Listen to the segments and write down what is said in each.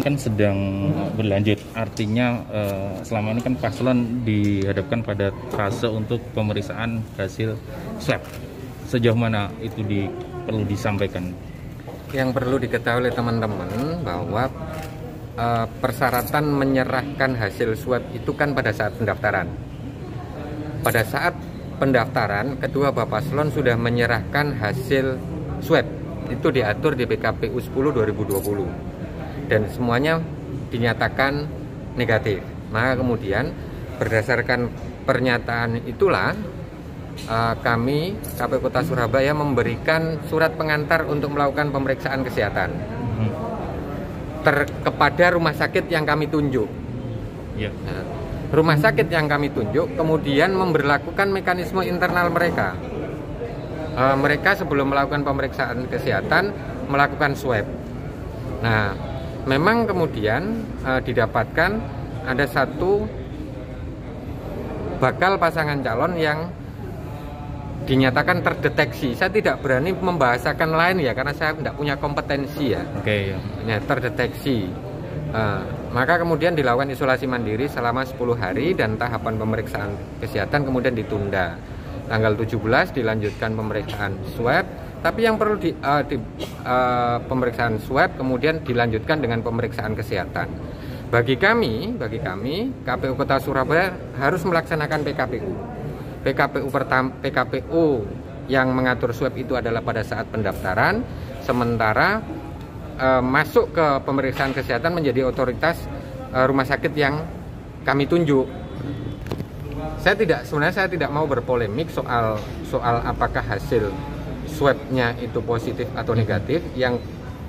kan sedang berlanjut, artinya selama ini kan paslon dihadapkan pada fase untuk pemeriksaan hasil swab. Sejauh mana itu perlu disampaikan? Yang perlu diketahui oleh teman-teman bahwa persyaratan menyerahkan hasil swab itu kan pada saat pendaftaran. Pada saat pendaftaran, kedua bapak paslon sudah menyerahkan hasil swab. Itu diatur di PKPU 10 2020. Dan semuanya dinyatakan negatif. Maka kemudian berdasarkan pernyataan itulah kami KPU Kota Surabaya memberikan surat pengantar untuk melakukan pemeriksaan kesehatan kepada rumah sakit yang kami tunjuk. Nah, rumah sakit yang kami tunjuk kemudian memberlakukan mekanisme internal mereka. Mereka sebelum melakukan pemeriksaan kesehatan melakukan swab. Nah, memang kemudian didapatkan ada satu bakal pasangan calon yang dinyatakan terdeteksi. Saya tidak berani membahasakan lain ya, karena saya tidak punya kompetensi ya. Oke. Nah, terdeteksi. Maka kemudian dilakukan isolasi mandiri selama 10 hari dan tahapan pemeriksaan kesehatan kemudian ditunda. Tanggal 17 dilanjutkan pemeriksaan swab. Tapi yang perlu pemeriksaan swab kemudian dilanjutkan dengan pemeriksaan kesehatan. Bagi kami KPU Kota Surabaya harus melaksanakan PKPU. PKPU yang mengatur swab itu adalah pada saat pendaftaran, sementara masuk ke pemeriksaan kesehatan menjadi otoritas rumah sakit yang kami tunjuk. Sebenarnya saya tidak mau berpolemik soal apakah hasil swabnya itu positif atau negatif.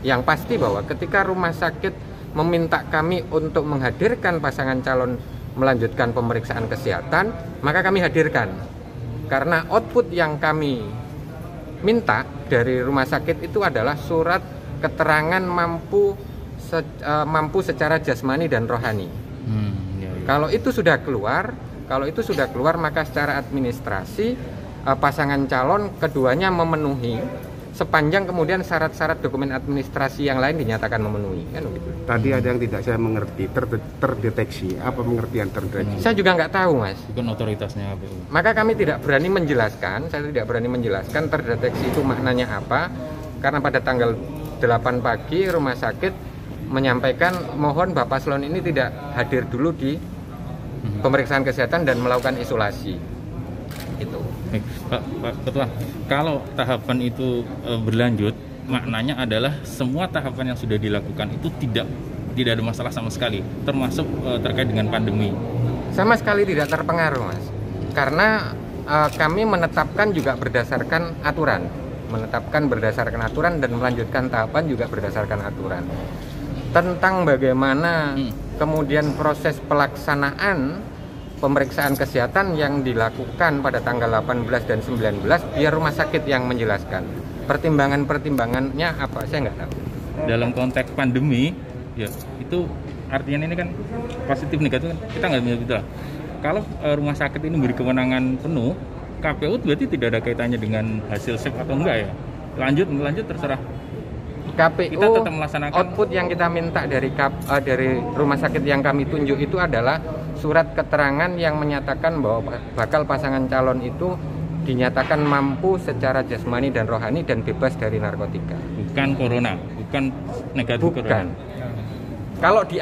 Yang pasti bahwa ketika rumah sakit meminta kami untuk menghadirkan pasangan calon melanjutkan pemeriksaan kesehatan, maka kami hadirkan. Karena output yang kami minta dari rumah sakit itu adalah surat keterangan mampu secara jasmani dan rohani. Kalau itu sudah keluar, maka secara administrasi pasangan calon keduanya memenuhi sepanjang kemudian syarat-syarat dokumen administrasi yang lain dinyatakan memenuhi, kan begitu. Tadi ada yang tidak saya mengerti, terdeteksi. Apa pengertian terdeteksi? Saya juga nggak tahu, Mas. Bukan otoritasnya KPU. Maka kami tidak berani menjelaskan, terdeteksi itu maknanya apa, karena pada tanggal 8 pagi rumah sakit menyampaikan mohon Bapak Paslon ini tidak hadir dulu di pemeriksaan kesehatan dan melakukan isolasi. Itu. Pak Ketua, kalau tahapan itu berlanjut, maknanya adalah semua tahapan yang sudah dilakukan itu tidak ada masalah sama sekali, termasuk terkait dengan pandemi. Sama sekali tidak terpengaruh, Mas. Karena kami menetapkan juga berdasarkan aturan, dan melanjutkan tahapan juga berdasarkan aturan. Tentang bagaimana kemudian proses pelaksanaan pemeriksaan kesehatan yang dilakukan pada tanggal 18 dan 19 biar rumah sakit yang menjelaskan. Pertimbangannya apa, saya nggak tahu. Dalam konteks pandemi, ya itu artinya ini kan positif negatif kan kita nggak bisa gitu lah. Kalau rumah sakit ini beri kewenangan penuh, KPU berarti tidak ada kaitannya dengan hasil swab atau enggak ya? Lanjut terserah. KPU kita tetap melaksanakan. Output yang kita minta dari rumah sakit yang kami tunjuk itu adalah surat keterangan yang menyatakan bahwa bakal pasangan calon itu dinyatakan mampu secara jasmani dan rohani dan bebas dari narkotika. Bukan corona, bukan negatif corona. Kalau di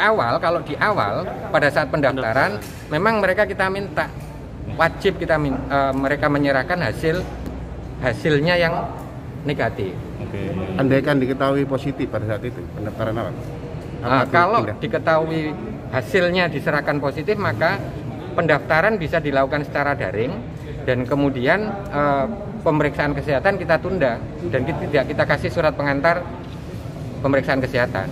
awal pada saat pendaftaran memang kita minta wajib mereka menyerahkan hasilnya yang negatif. Andaikan diketahui positif pada saat itu pendaftaran awal. Kalau diketahui hasilnya diserahkan positif, maka pendaftaran bisa dilakukan secara daring dan kemudian pemeriksaan kesehatan kita tunda dan kita kasih surat pengantar pemeriksaan kesehatan.